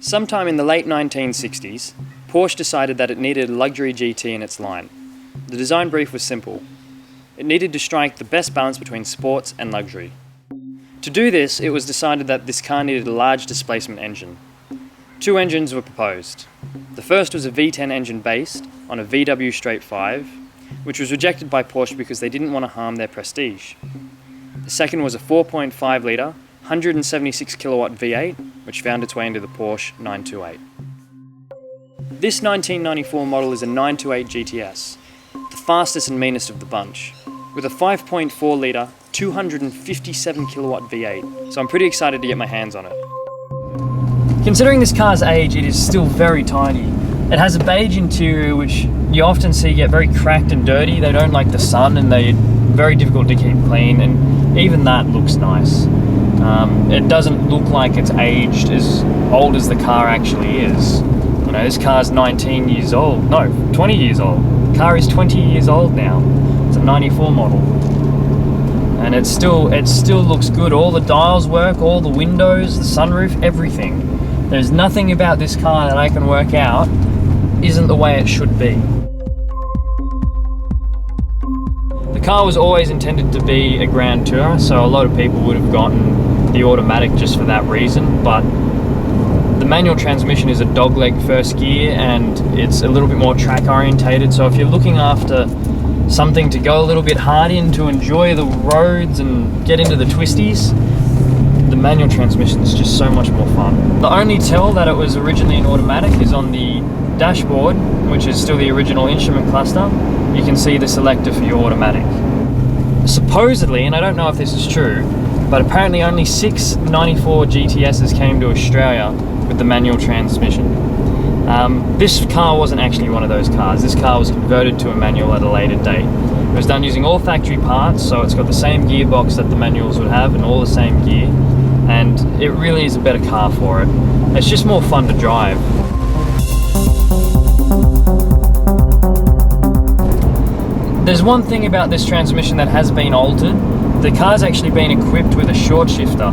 Sometime in the late 1960s, Porsche decided that it needed a luxury GT in its line. The design brief was simple. It needed to strike the best balance between sports and luxury. To do this, it was decided that this car needed a large displacement engine. Two engines were proposed. The first was a V10 engine based on a VW straight 5, which was rejected by Porsche because they didn't want to harm their prestige. The second was a 4.5 litre, 176 kilowatt V8, which found its way into the Porsche 928. This 1994 model is a 928 GTS, the fastest and meanest of the bunch, with a 5.4 litre, 257 kilowatt V8, so I'm pretty excited to get my hands on it. Considering this car's age, it is still very tiny. It has a beige interior which you often see get very cracked and dirty. They don't like the sun and they're very difficult to keep clean, and even that looks nice. It doesn't look like it's aged as old as the car actually is. You know, this car's 19 years old, no, 20 years old. The car is 20 years old now. It's a 94 model. And it still looks good. All the dials work, all the windows, the sunroof, everything. There's nothing about this car that I can work out isn't the way it should be. The car was always intended to be a Grand Tourer, so a lot of people would have gotten the automatic just for that reason, but the manual transmission is a dogleg first gear and it's a little bit more track orientated, so if you're looking after something to go a little bit hard in to enjoy the roads and get into the twisties, the manual transmission is just so much more fun. The only tell that it was originally an automatic is on the dashboard, which is still the original instrument cluster. You can see the selector for your automatic. Supposedly, and I don't know if this is true, but apparently only 6 94 GTSs came to Australia with the manual transmission. This car wasn't actually one of those cars. This car was converted to a manual at a later date. It was done using all factory parts, so it's got the same gearbox that the manuals would have and all the same gear, and it really is a better car for it. It's just more fun to drive. There's one thing about this transmission that has been altered. The car's actually been equipped with a short shifter.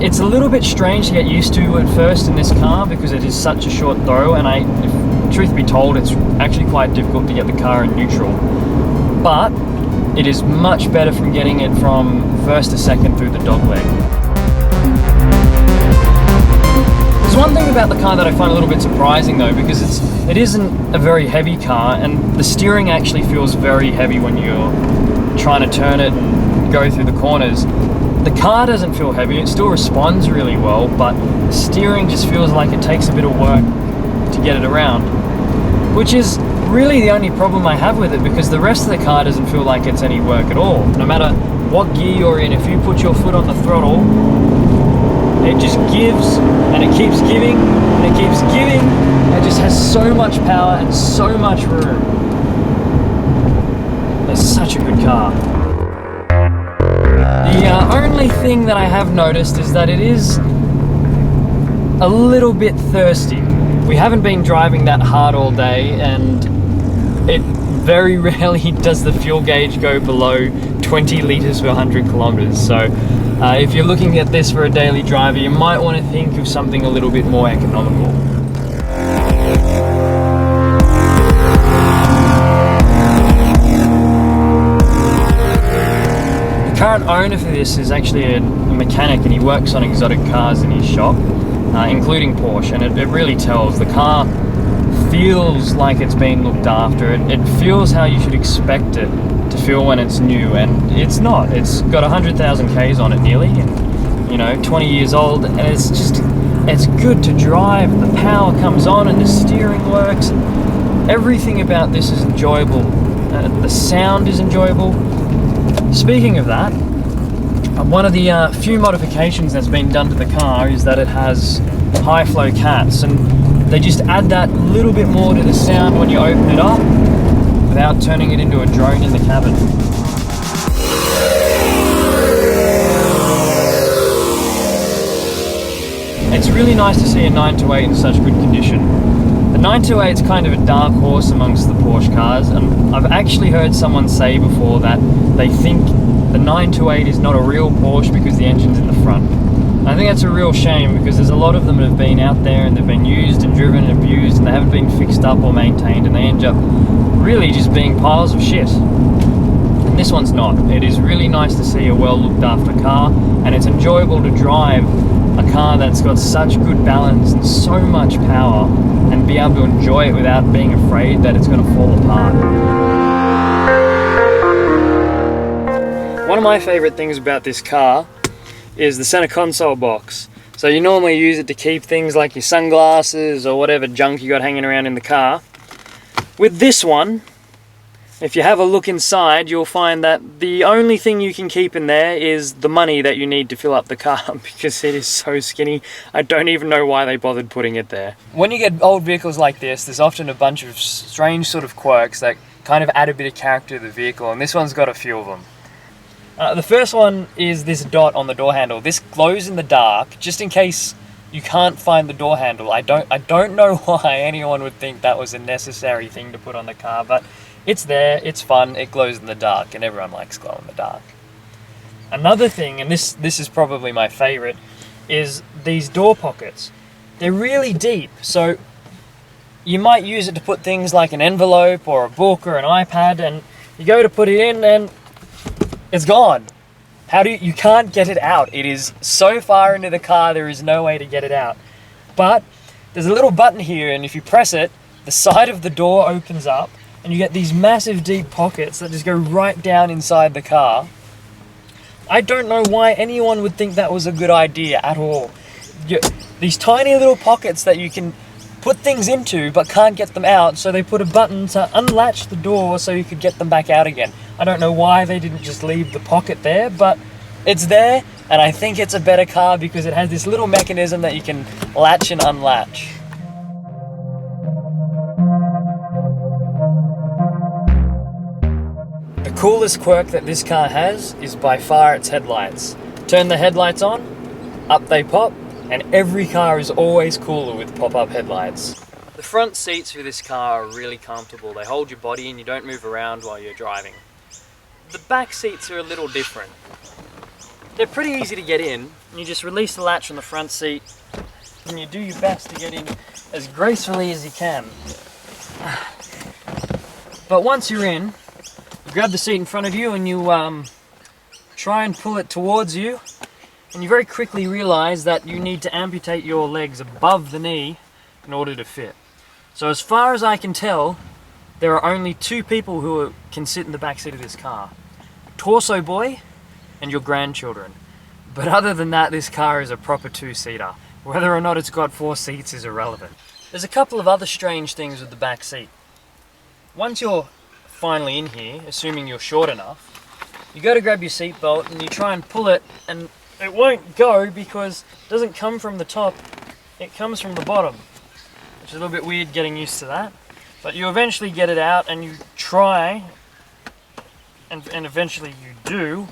It's a little bit strange to get used to at first in this car because it is such a short throw, and if truth be told, it's actually quite difficult to get the car in neutral. But it is much better from getting it from first to second through the dogleg. There's one thing about the car that I find a little bit surprising though, because it isn't a very heavy car, and the steering actually feels very heavy when you're trying to turn it and go through the corners. The car doesn't feel heavy, it still responds really well, but the steering just feels like it takes a bit of work to get it around, which is really the only problem I have with it, because the rest of the car doesn't feel like it's any work at all. No matter what gear you're in, if you put your foot on the throttle, it just gives, and it keeps giving, and it keeps giving. It just has so much power and so much room. It's such a good car. The only thing that I have noticed is that it is a little bit thirsty. We haven't been driving that hard all day, and it very rarely does the fuel gauge go below 20 litres per 100 kilometres. So if you're looking at this for a daily driver, you might want to think of something a little bit more economical. The current owner for this is actually a mechanic, and he works on exotic cars in his shop, including Porsche, and it really tells. The car feels like it's been looked after. It feels how you should expect it to feel when it's new, and it's not. It's got 100,000 Ks on it nearly, and 20 years old, and it's good to drive. The power comes on and the steering works, and everything about this is enjoyable. The sound is enjoyable. Speaking of that, one of the few modifications that's been done to the car is that it has high flow cats, and they just add that little bit more to the sound when you open it up without turning it into a drone in the cabin. It's really nice to see a 928 in such good condition. The 928 is kind of a dark horse amongst the Porsche cars, and I've actually heard someone say before that they think the 928 is not a real Porsche because the engine's in the front. I think that's a real shame, because there's a lot of them that have been out there and they've been used and driven and abused, and they haven't been fixed up or maintained, and they end up really just being piles of shit. And this one's not. It is really nice to see a well looked after car, and it's enjoyable to drive a car that's got such good balance and so much power, and be able to enjoy it without being afraid that it's going to fall apart. One of my favourite things about this car is the center console box. So you normally use it to keep things like your sunglasses or whatever junk you got hanging around in the car. With this one, if you have a look inside, you'll find that the only thing you can keep in there is the money that you need to fill up the car, because it is so skinny. I don't even know why they bothered putting it there. When you get old vehicles like this, there's often a bunch of strange sort of quirks that kind of add a bit of character to the vehicle, and this one's got a few of them. The first one is this dot on the door handle. This glows in the dark, just in case you can't find the door handle. I don't know why anyone would think that was a necessary thing to put on the car, but it's there, it's fun, it glows in the dark, and everyone likes glow in the dark. Another thing, and this is probably my favorite, is these door pockets. They're really deep, so you might use it to put things like an envelope or a book or an iPad, and you go to put it in and it's gone. You can't get it out. It is so far into the car, there is no way to get it out. But there's a little button here, and if you press it, the side of the door opens up, and you get these massive deep pockets that just go right down inside the car. I don't know why anyone would think that was a good idea at all. These tiny little pockets that you can put things into but can't get them out, so they put a button to unlatch the door so you could get them back out again. I don't know why they didn't just leave the pocket there, but it's there, and I think it's a better car because it has this little mechanism that you can latch and unlatch. The coolest quirk that this car has is by far its headlights. Turn the headlights on, up they pop, and every car is always cooler with pop-up headlights. The front seats for this car are really comfortable. They hold your body and you don't move around while you're driving. The back seats are a little different. They're pretty easy to get in. You just release the latch on the front seat and you do your best to get in as gracefully as you can. But once you're in, you grab the seat in front of you and you try and pull it towards you, and you very quickly realize that you need to amputate your legs above the knee in order to fit. So as far as I can tell, there are only two people who can sit in the back seat of this car. Torso boy and your grandchildren. But other than that, this car is a proper two-seater. Whether or not it's got 4 seats is irrelevant. There's a couple of other strange things with the back seat. Once you're finally in here, assuming you're short enough, you go to grab your seatbelt and you try and pull it, and it won't go because it doesn't come from the top, it comes from the bottom. Which is a little bit weird getting used to that. But you eventually get it out and you try, and eventually you do,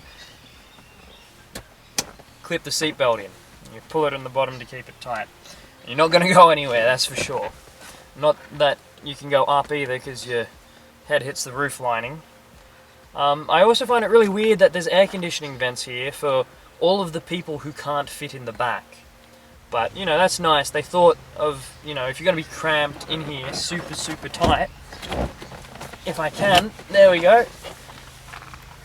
clip the seatbelt in. You pull it on the bottom to keep it tight. You're not going to go anywhere, that's for sure. Not that you can go up either because your head hits the roof lining. I also find it really weird that there's air conditioning vents here for all of the people who can't fit in the back. But, you know, that's nice. They thought of, you know, if you're going to be cramped in here super tight, if I can, there we go.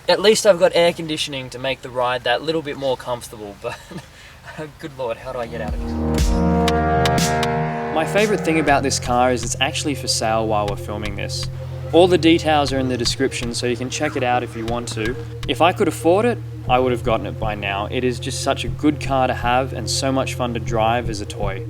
At least I've got air conditioning to make the ride that little bit more comfortable, but good lord, how do I get out of here? My favourite thing about this car is it's actually for sale while we're filming this. All the details are in the description, so you can check it out if you want to. If I could afford it, I would have gotten it by now. It is just such a good car to have and so much fun to drive as a toy.